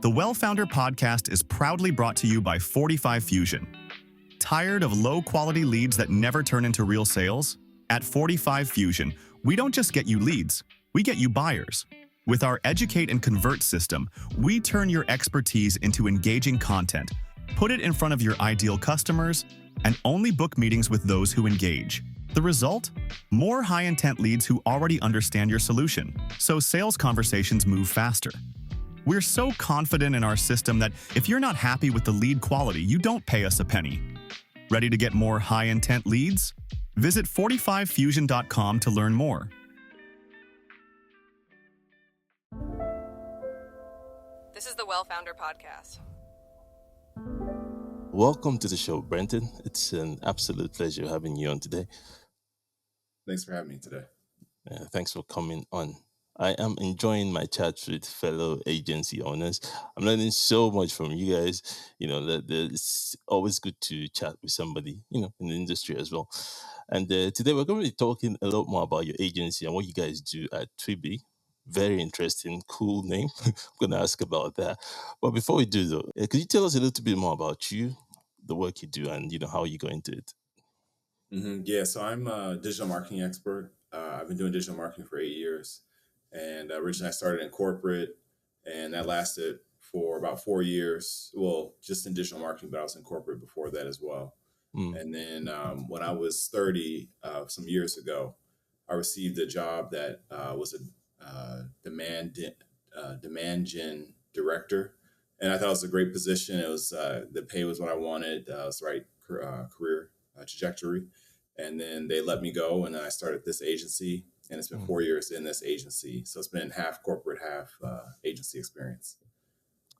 The WellFounder Podcast is proudly brought to you by 45 Fusion. Tired of low-quality leads that never turn into real sales? At 45 Fusion, we don't just get you leads, we get you buyers. With our Educate and Convert system, we turn your expertise into engaging content, put it in front of your ideal customers, and only book meetings with those who engage. The result? More high-intent leads who already understand your solution, so sales conversations move faster. We're so confident in our system that if you're not happy with the lead quality, you don't pay us a penny. Ready to get more high-intent leads? Visit 45fusion.com to learn more. This is the WellFounder Podcast. Welcome to the show, Brenton. It's an absolute pleasure having you on today. Thanks for having me today. Thanks for coming on. I am enjoying my chats with fellow agency owners. I'm learning so much from you guys. It's always good to chat with somebody, in the industry as well. And today we're going to be talking a lot more about your agency and what you guys do at Twibi. Very interesting, cool name. I'm going to ask about that. But before we do though, could you tell us a little bit more about you, the work you do, and how you go into it? Yeah, so I'm a digital marketing expert. I've been doing digital marketing for 8 years. And originally I started in corporate, and that lasted for about 4 years. Well, just in digital marketing, but I was in corporate before that as well. And then when I was 30, some years ago, I received a job that was a demand gen director. And I thought it was a great position. It was the pay was what I wanted. It was the right career trajectory. And then they let me go, and then I started this agency. And it's been 4 years in this agency. So it's been half corporate, half agency experience.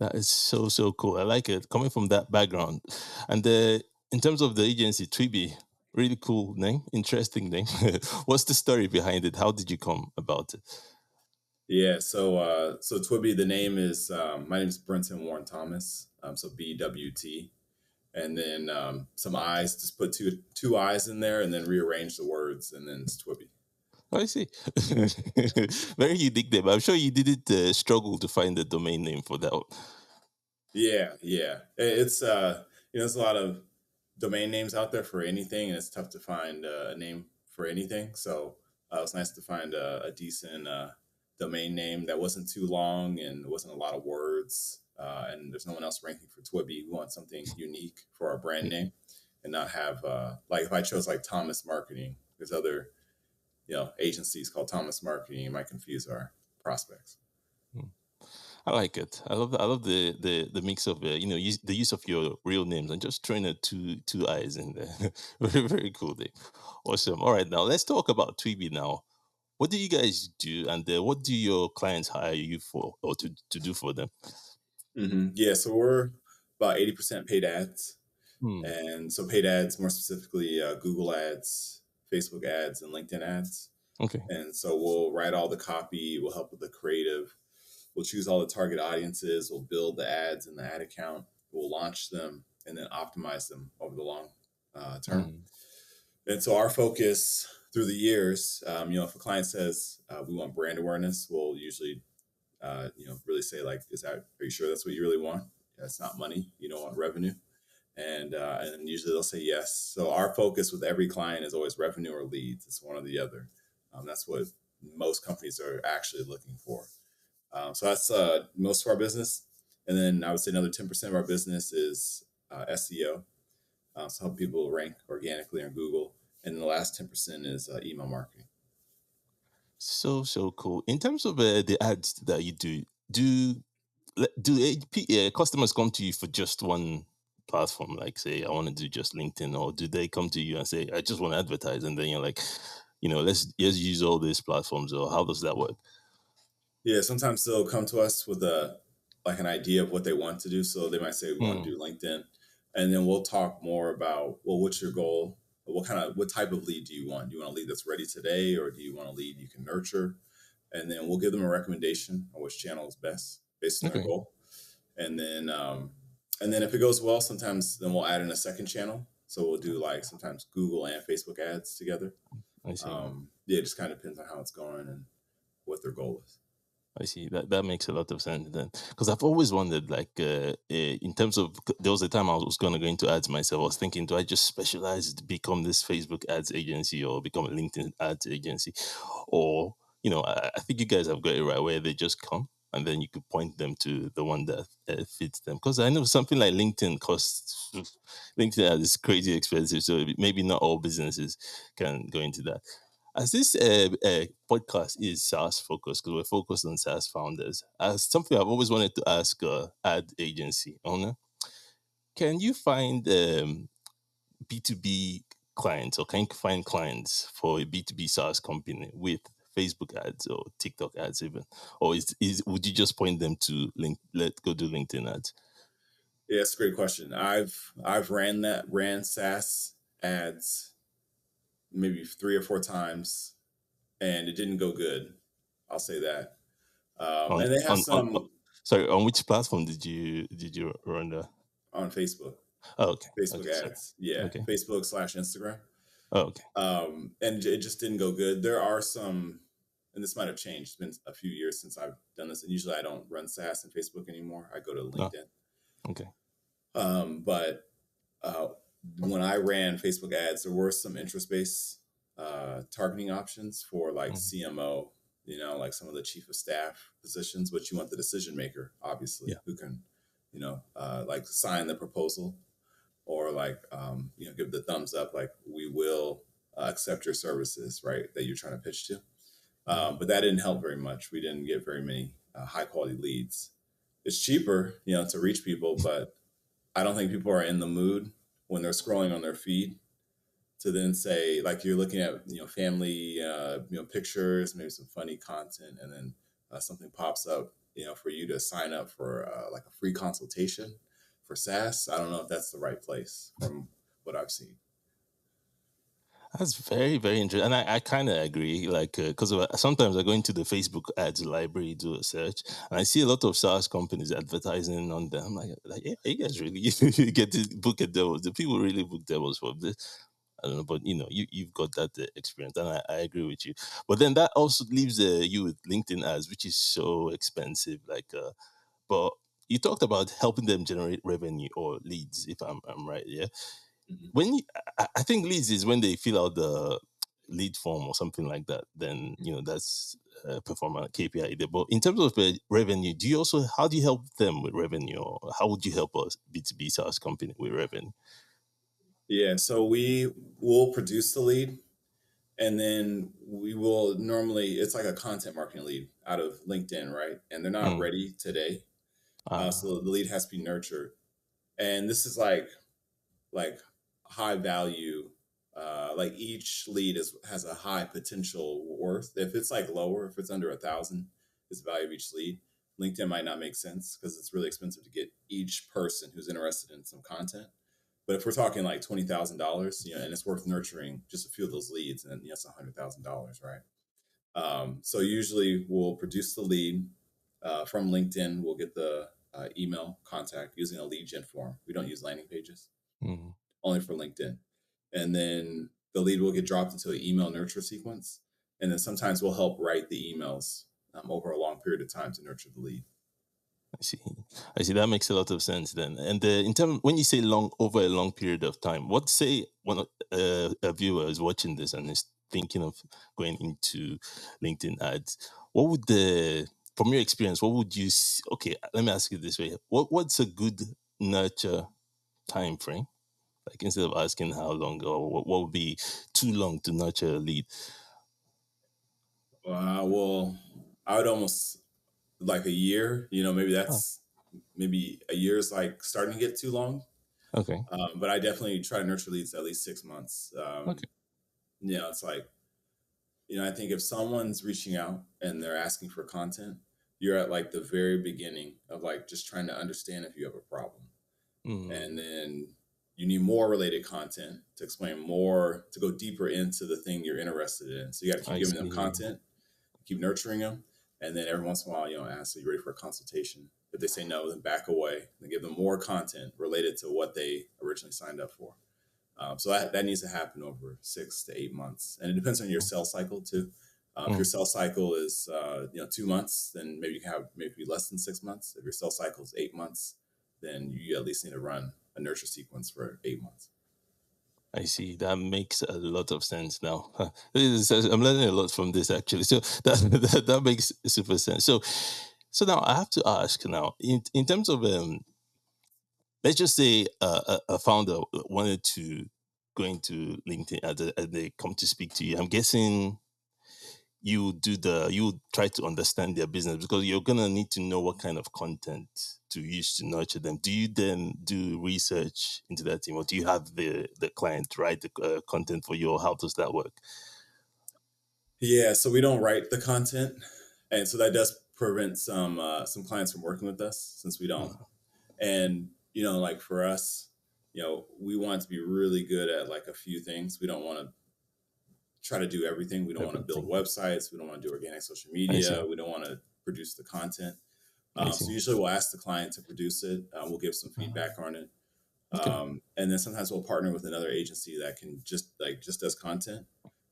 That is so cool. I like it, coming from that background. And in terms of the agency, Twibi, really cool name, interesting name. What's the story behind it? How did you come about it? Yeah, so Twibi, the name is, my name is Brenton Warren Thomas, so BWT. And then some I's, just put two I's in there and then rearrange the words, and then it's Twibi. I see. Very unique name. I'm sure you didn't struggle to find a domain name for that one. Yeah. It's there's a lot of domain names out there for anything, and it's tough to find a name for anything. So it was nice to find a decent domain name that wasn't too long and wasn't a lot of words. And there's no one else ranking for Twibi. We want something unique for our brand name, and not have if I chose like Thomas Marketing, there's other agencies called Thomas Marketing. It might confuse our prospects. I like it. I love the mix of the use of your real names and just throwing two eyes in there. Very, very cool thing. Awesome. All right, now let's talk about Twibi now. What do you guys do, and what do your clients hire you for or to do for them? Yeah, so we're about 80% paid ads. And so paid ads, more specifically Google ads, Facebook ads, and LinkedIn ads. Okay. And so we'll write all the copy, we'll help with the creative, we'll choose all the target audiences, we'll build the ads in the ad account, we'll launch them, and then optimize them over the long term. And so our focus through the years, if a client says we want brand awareness, we'll usually, really say like, are you sure that's what you really want? That's not money. You don't want revenue. And usually they'll say yes. So our focus with every client is always revenue or leads. It's one or the other. That's what most companies are actually looking for. So that's most of our business. And then I would say another 10% of our business is SEO. So help people rank organically on Google. And the last 10% is email marketing. So cool. In terms of the ads that you do customers come to you for just one platform? Like, say, I want to do just LinkedIn, or do they come to you and say, I just want to advertise, and then you're like, let's use all these platforms, or how does that work? Yeah, sometimes they'll come to us with an idea of what they want to do. So they might say, we want to do LinkedIn, and then we'll talk more about, well, what's your goal? What type of lead do you want? Do you want a lead that's ready today, or do you want a lead you can nurture? And then we'll give them a recommendation on which channel is best based on their goal. And then if it goes well, sometimes then we'll add in a second channel. So we'll do sometimes Google and Facebook ads together. I see. It just kind of depends on how it's going and what their goal is. I see that makes a lot of sense then, because I've always wondered, like, in terms of there was a time I was going to go into ads myself. I was thinking, do I just specialize to become this Facebook ads agency or become a LinkedIn ads agency, or I think you guys have got it right where they just come and then you could point them to the one that fits them. Because I know something like LinkedIn costs LinkedIn ads is crazy expensive, so maybe not all businesses can go into that. As this podcast is SaaS focused, because we're focused on SaaS founders, as something I've always wanted to ask ad agency owner, can you find B2B clients, or can you find clients for a B2B SaaS company with Facebook ads or TikTok ads even? Or would you just point them to go do LinkedIn ads? Yeah, it's a great question. I've ran SaaS ads maybe 3 or 4 times, and it didn't go good. I'll say that. On And they have on, on some sorry, on which platform did you run that? on Facebook, Oh, okay. Facebook Okay, sorry. ads. Yeah, Okay. Facebook/Instagram. Oh, okay. And it just didn't go good. There are some, and this might have changed. It's been a few years since I've done this, and usually I don't run SaaS and Facebook anymore. I go to LinkedIn. Okay. But when I ran Facebook ads, there were some interest-based targeting options for like CMO, like some of the chief of staff positions, which you want the decision maker, obviously, who can, like sign the proposal or like, give the thumbs up, like we will accept your services, right, that you're trying to pitch to. But that didn't help very much. We didn't get very many high quality leads. It's cheaper, to reach people, but I don't think people are in the mood when they're scrolling on their feed to then say, like, you're looking at, family, pictures, maybe some funny content, and then something pops up, for you to sign up for like a free consultation for SaaS. I don't know if that's the right place from what I've seen. That's very, very interesting. And I kind of agree, like, because sometimes I go into the Facebook ads library, do a search, and I see a lot of SaaS companies advertising on them. I'm like, yeah, you guys really you get to book a demos. Do people really book demos for this? I don't know, but you've got that experience, and I agree with you. But then that also leaves you with LinkedIn ads, which is so expensive. Like, but you talked about helping them generate revenue or leads, if I'm right, yeah. Mm-hmm. When I think leads is when they fill out the lead form or something like that. Then that's perform a KPI there. But in terms of revenue, how do you help them with revenue, or how would you help us B2B SaaS company with revenue? Yeah, so we will produce the lead, and then we will normally, it's like a content marketing lead out of LinkedIn, right? And they're not ready today. So the lead has to be nurtured. And this is like high value, like each lead has a high potential worth. If it's like lower, if it's under 1,000 is the value of each lead, LinkedIn might not make sense because it's really expensive to get each person who's interested in some content. But if we're talking like $20,000, and it's worth nurturing just a few of those leads, and it's $100,000, right? So usually we'll produce the lead from LinkedIn. We'll get the email contact using a lead gen form. We don't use landing pages, only for LinkedIn. And then the lead will get dropped into an email nurture sequence. And then sometimes we'll help write the emails over a long period of time to nurture the lead. I see. That makes a lot of sense then. And in terms, when you say over a long period of time, what say when a viewer is watching this and is thinking of going into LinkedIn ads, what would from your experience, what would you? Okay, let me ask you this way: what's a good nurture time frame? Like, instead of asking how long, or what would be too long to nurture a lead? Well, I would almost like a year. Maybe maybe a year is like starting to get too long. Okay. But I definitely try to nurture leads at least 6 months. Okay. It's like, I think if someone's reaching out and they're asking for content, you're at like the very beginning of like just trying to understand if you have a problem. And then you need more related content to explain more, to go deeper into the thing you're interested in. So you got to keep giving them content, keep nurturing them. And then every once in a while, ask, are you ready for a consultation? If they say no, then back away and give them more content related to what they originally signed up for. So that needs to happen over 6 to 8 months. And it depends on your sales cycle too. If your sales cycle is 2 months, then maybe you can have maybe less than 6 months. If your sales cycle is 8 months, then you at least need to run a nurture sequence for 8 months. I see. That makes a lot of sense now. I'm learning a lot from this actually. So that makes super sense. So now I have to ask now, in terms of let's just say a founder wanted to go into LinkedIn and they come to speak to you. I'm guessing you try to understand their business because you're gonna need to know what kind of content to use to nurture them. Do you then do research into that team, or do you have the client write the content for you, or how does that work? Yeah, so we don't write the content, and so that does prevent some clients from working with us since we don't. And like for us, we want to be really good at like a few things. We don't want to try to do everything. We don't want to build websites. We don't want to do organic social media. We don't want to produce the content. So usually we'll ask the client to produce it. We'll give some feedback on it. And then sometimes we'll partner with another agency that can just does content.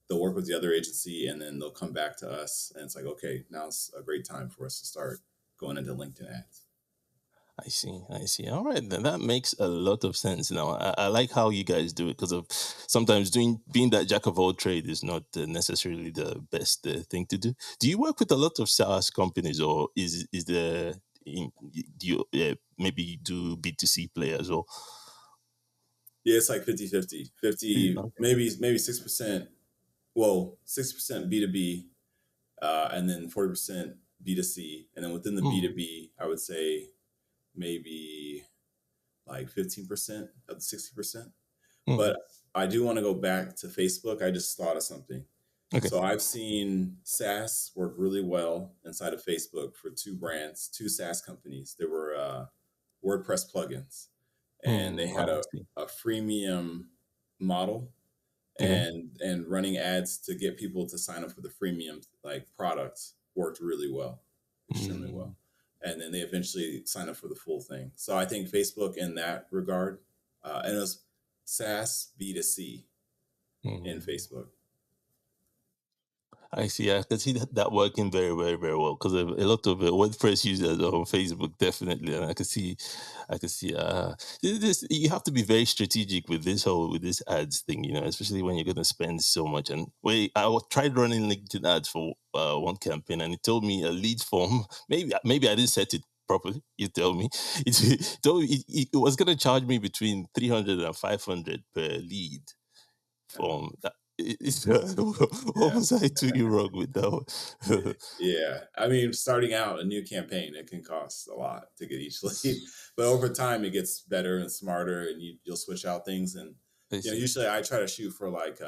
They'll work with the other agency and then they'll come back to us. And it's like, okay, now it's a great time for us to start going into LinkedIn ads. I see. All right, then that makes a lot of sense now. I like how you guys do it because of sometimes being that jack of all trade is not necessarily the best thing to do. Do you work with a lot of SaaS companies, or is there do you maybe do B2C play as well? Yeah, it's like 50-50. 50, maybe 6%. Well, 6% B2B, and then 40% B2C, and then within the B2B, I would say maybe like 15% of the 60%. But I do want to go back to Facebook. I just thought of something. Okay. So I've seen SaaS work really well inside of Facebook for two SaaS companies. There were WordPress plugins, and they had a freemium model and running ads to get people to sign up for the freemium products worked really well, extremely well. And then they eventually sign up for the full thing. So I think Facebook in that regard, and it was SaaS B2C in Facebook. I see. I can see that working very, very, very well because a lot of WordPress users on Facebook, definitely, and I can see. This you have to be very strategic with this ads thing, especially when you're going to spend so much. And I tried running LinkedIn ads for one campaign, and it told me a lead form. Maybe I didn't set it properly. You tell me. It told me it was going to charge me between 300 and 500 per lead form. What was I doing wrong with that one? Yeah. I mean, starting out a new campaign, it can cost a lot to get each lead. But over time, it gets better and smarter, and you'll switch out things. And usually I try to shoot for like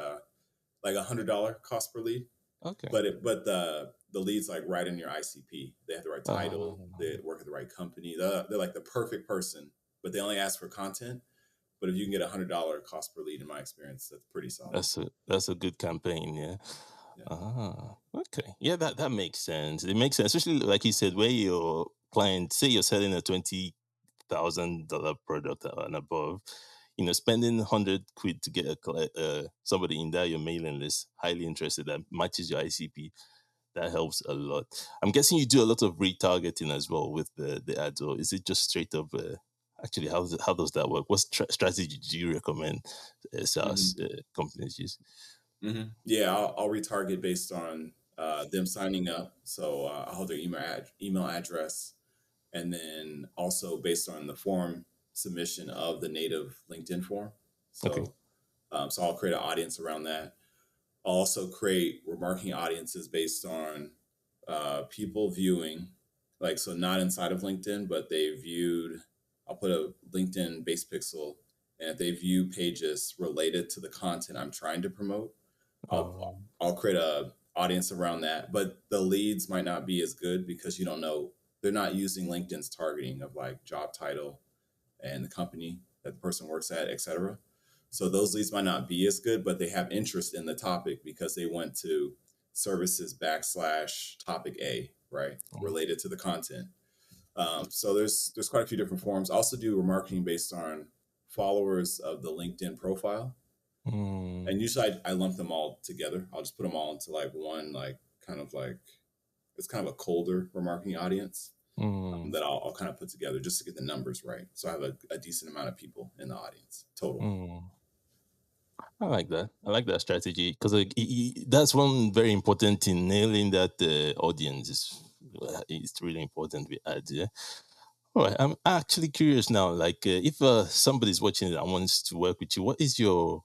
$100 cost per lead. Okay. But the lead's like right in your ICP. They have the right title. They work at the right company. They're like the perfect person, but they only ask for content. But if you can get $100 cost per lead, in my experience, that's pretty solid. That's a good campaign, yeah. Okay. Yeah, that makes sense. It makes sense, especially like you said, where your client, say you're selling a $20,000 product and above, spending 100 quid to get somebody in there, your mailing list, highly interested, that matches your ICP. That helps a lot. I'm guessing you do a lot of retargeting as well with the ads, or is it just straight up? Actually, how does that work? What strategy do you recommend SaaS companies use? Yeah, I'll retarget based on them signing up. So I'll have their email address, and then also based on the form submission of the native LinkedIn form. So, so I'll create an audience around that. I'll also create remarketing audiences based on people viewing, so not inside of LinkedIn, but they viewed. I'll put a LinkedIn base pixel, and if they view pages related to the content I'm trying to promote, I'll create a audience around that. But the leads might not be as good because you don't know, they're not using LinkedIn's targeting of like job title and the company that the person works at, etc. So those leads might not be as good, but they have interest in the topic because they went to services / topic A, right, related to the content. So there's quite a few different forms. I also do remarketing based on followers of the LinkedIn profile. And usually I lump them all together. I'll just put them all into like one kind of like, it's kind of a colder remarketing audience that I'll kind of put together just to get the numbers right. So I have a decent amount of people in the audience total. I like that. I like that strategy because that's one very important thing. Nailing that audience is it's really important with ads. Yeah. All right. I'm actually curious now. Like, if somebody's watching it and wants to work with you, what is your?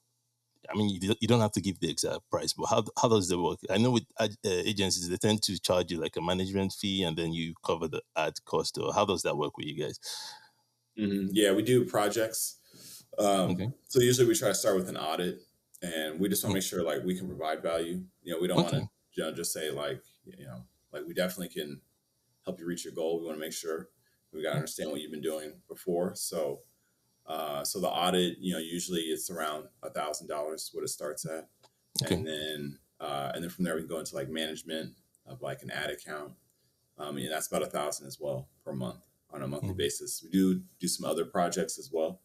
I mean, you don't have to give the exact price, but how does that work? I know with agencies, they tend to charge you like a management fee, and then you cover the ad cost. Or how does that work with you guys? Yeah, we do projects. Okay. So usually we try to start with an audit, and we just want to make sure like we can provide value. We don't want to just say like like we definitely can help you reach your goal. We want to make sure we got to understand what you've been doing before. So the audit, usually it's around $1,000 what it starts at, and then from there we can go into like management of like an ad account. And that's about $1,000 as well per month on a monthly basis. We do some other projects as well.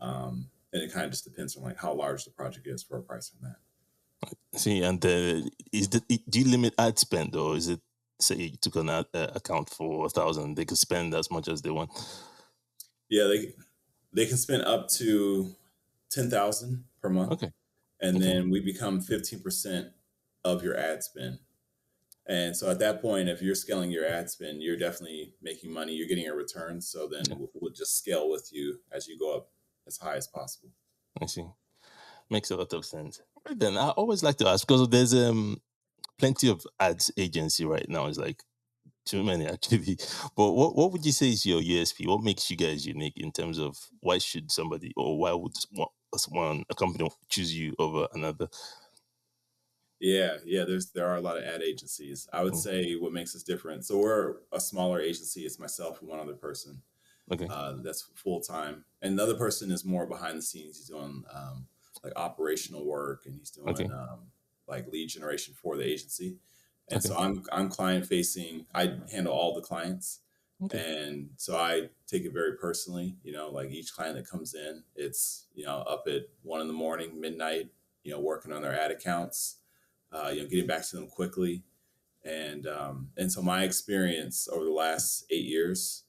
And it kind of just depends on like how large the project is for a price on that. See, and do you limit ad spend, or is it, say you took an ad account for 1,000, they could spend as much as they want? Yeah, they can spend up to 10,000 per month. Okay. And then we become 15% of your ad spend. And so at that point, if you're scaling your ad spend, you're definitely making money. You're getting a return. So then we'll just scale with you as you go up as high as possible. I see. Makes a lot of sense. Right then, I always like to ask, because there's plenty of ads agency right now. It's like too many actually. But what would you say is your USP? What makes you guys unique in terms of why should somebody, or why would a company choose you over another? Yeah. There are a lot of ad agencies. I would say what makes us different. So we're a smaller agency. It's myself and one other person. Okay. That's full time, and the other person is more behind the scenes. He's doing like operational work, and he's doing like lead generation for the agency. And so I'm client facing. I handle all the clients, and so I take it very personally. Like each client that comes in, it's up at 1 a.m, midnight, working on their ad accounts, getting back to them quickly, and so my experience over the last 8 years.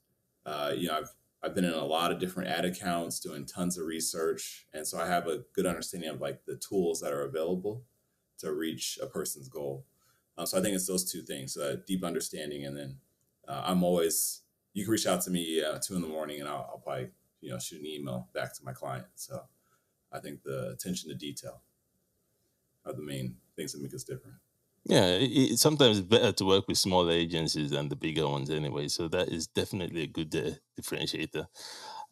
I've been in a lot of different ad accounts doing tons of research. And so I have a good understanding of like the tools that are available to reach a person's goal. So I think it's those two things, deep understanding. And then you can reach out to me 2 a.m, and I'll probably, shoot an email back to my client. So I think the attention to detail are the main things that make us different. Yeah, sometimes it's better to work with smaller agencies than the bigger ones anyway. So that is definitely a good differentiator.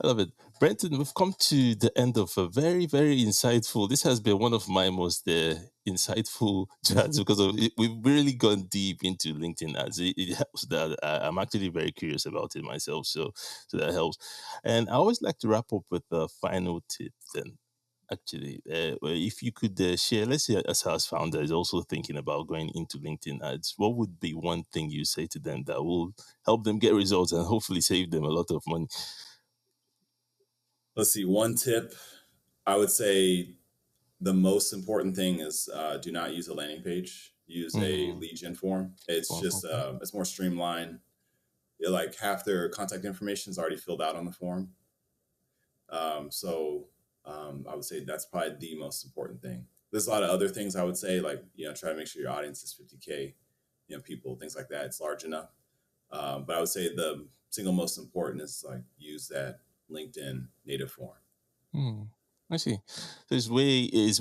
I love it. Brenton, we've come to the end of a very, very insightful. This has been one of my most insightful chats because we've really gone deep into LinkedIn ads. It helps that I'm actually very curious about it myself. So that helps. And I always like to wrap up with a final tip then. Actually, if you could share, let's say a SaaS founder is also thinking about going into LinkedIn ads, what would be one thing you say to them that will help them get results and hopefully save them a lot of money? Let's see, one tip, I would say the most important thing is do not use a landing page. Use a lead gen form. It's just, it's more streamlined. Like half their contact information is already filled out on the form. I would say that's probably the most important thing. There's a lot of other things I would say, like, try to make sure your audience is 50K, people, things like that. It's large enough. But I would say the single most important is like use that LinkedIn native form. I see. So it's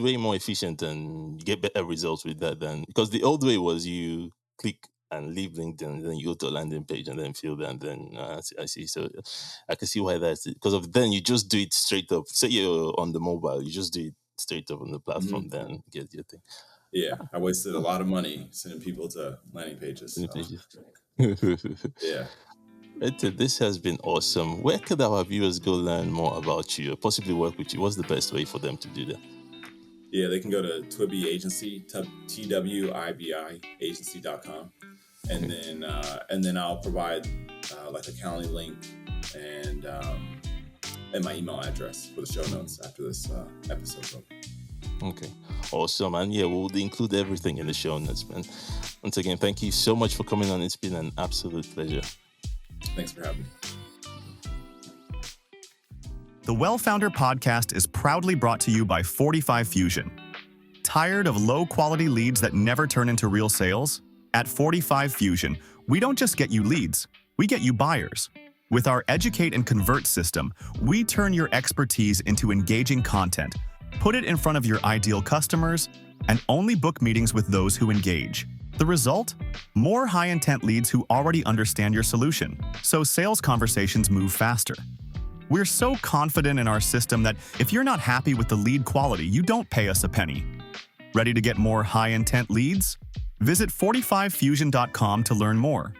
way more efficient and you get better results with that than, because the old way was you click and leave LinkedIn, and then you go to a landing page and then fill that, and then I see. So I can see why that's it. Because of then you just do it straight up. Say you're on the mobile, you just do it straight up on the platform, then get your thing. Yeah, I wasted a lot of money sending people to landing pages. Yeah. This has been awesome. Where could our viewers go learn more about you or possibly work with you? What's the best way for them to do that? Yeah, they can go to Twibi Agency, TWIBI agency.com. And then I'll provide like a Calendly link and my email address for the show notes after this episode. Okay. Awesome. And yeah, we'll include everything in the show notes, man. Once again, thank you so much for coming on. It's been an absolute pleasure. Thanks for having me. The WellFounder Podcast is proudly brought to you by 45 Fusion. Tired of low-quality leads that never turn into real sales? At 45 Fusion, we don't just get you leads, we get you buyers. With our Educate and Convert system, we turn your expertise into engaging content, put it in front of your ideal customers, and only book meetings with those who engage. The result? More high-intent leads who already understand your solution, so sales conversations move faster. We're so confident in our system that if you're not happy with the lead quality, you don't pay us a penny. Ready to get more high-intent leads? Visit 45fusion.com to learn more.